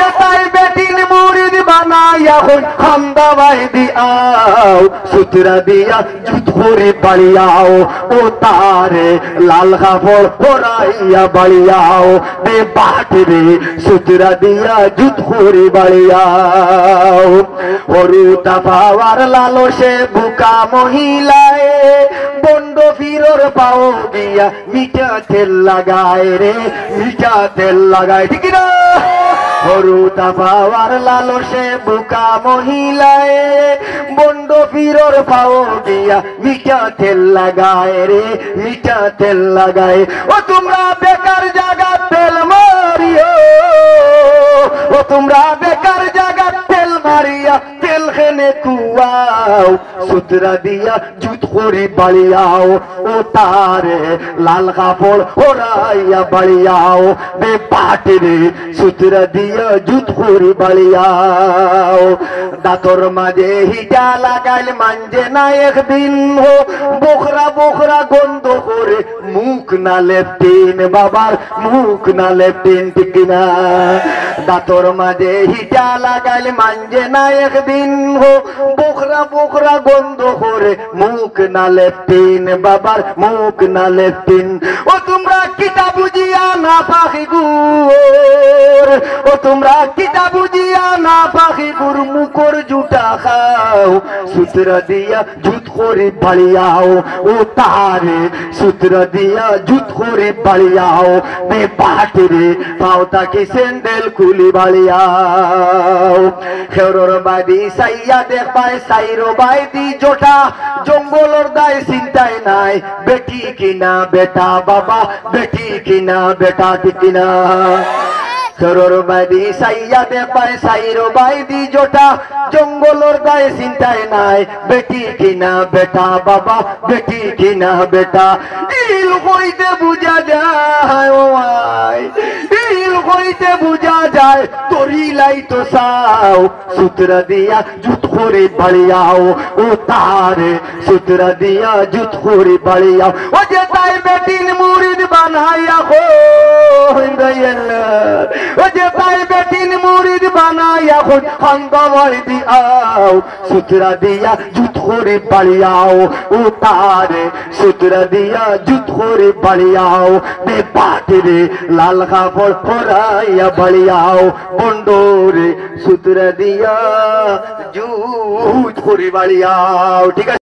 যে তাই বেটিন মুরিদ বানাইয়া হই খান্দা বাই দিয়াও সুতরা দিয়া জুত করে বাড়িয়াও ও তারে লাল কাপড় পরাইয়া বাড়িয়াও দে বাটরে সুতরা দিয়া জুত করে বাড়িয়াও হরুতা পাওয়ার লালসে বুকা মহিলায় বন্ড ফিরর পাও দিয়া মিঠা তেল লাগায় রে মিঠা তেল লাগায় ঠিক না হরুতা পাওয়ার লালসে বুকা মহিলায় বন্ড ফিরর পাও দিয়া মিঠা তেল লাগায় রে মিঠা তেল লাগায় ও তোমরা বেকার জায়গা তেল মারিও ও তোমরা বেকার জায়গা তেল মারিয়া তেল খেনে কুয়াও সুতরা দিয়া জুত করে বাড়িয়াও ও তারে লাল কাপড় ওরাইয়া বাড়িয়াও বে পাটরে সুতরা দিয়া জুত করে বাড়িয়াও দাঁতর মাঝে হিটা লাগাইল মানজে না একদিন হো বোখরা বোখরা গন্ধ করে মুখ না লেপটিন বাবার মুখ না লেপটিন ঠিক না দাঁতর মাঝে হিটা লাগাইল মানজে না একদিন হো বোখরা বোখরা গন্ধ করে মুখ না লেপটিন বাবার মুখ না লেপটিন ও তোমরা কিতা বুঝিয়া না পাখি গুর ও তোমরা কিতা বুঝিয়া না পাখি গুর মুখর জুটা খাও সুতরা দিয়া জুত করে বাড়িয়াও ও তারে সুতরা দিয়া জুত করে বাড়িয়াও বে পাটরে পাও তাকে সেন্ডেল খুলি বাড়িয়াও খেরর বাদি সাইয়া দেখ পায় সাইরো বাইদি জোটা জঙ্গলর দায় চিন্তায় নাই বেটি কিনা বেটা বাবা বেটি কিনা বেটা কিনা সরর বাইদি সাইয়া দে পায় সাইরো বাইদি জোটা জঙ্গলর গায়ে চিন্তায় নাই বেটি কিনা বেটা বাবা বেটি কিনা বেটা ইল হইতে বুঝা যায় ও আই ইল হইতে বুঝা যায় তোরি লাই তো সাও সুতরা দিয়া জুত করে বাড়িয়াও ও তারে সুতরা দিয়া জুত করে বাড়িয়াও ও যে তাই বেটিন মুরিদ বানাইয়া হো ও যে তাই বেটিন মুরিদ বানাইয়া হই খান্দা বাই দিয়াও সুতরা দিয়া জুত করে বাড়িয়াও ও তারে সুতরা দিয়া জুত করে বাড়িয়াও বে পাটরে লাল কাপড় পরাইয়া বাড়িয়াও বন্ডরে সুতরা দিয়া জুত করে বাড়িয়াও ঠিক আছে।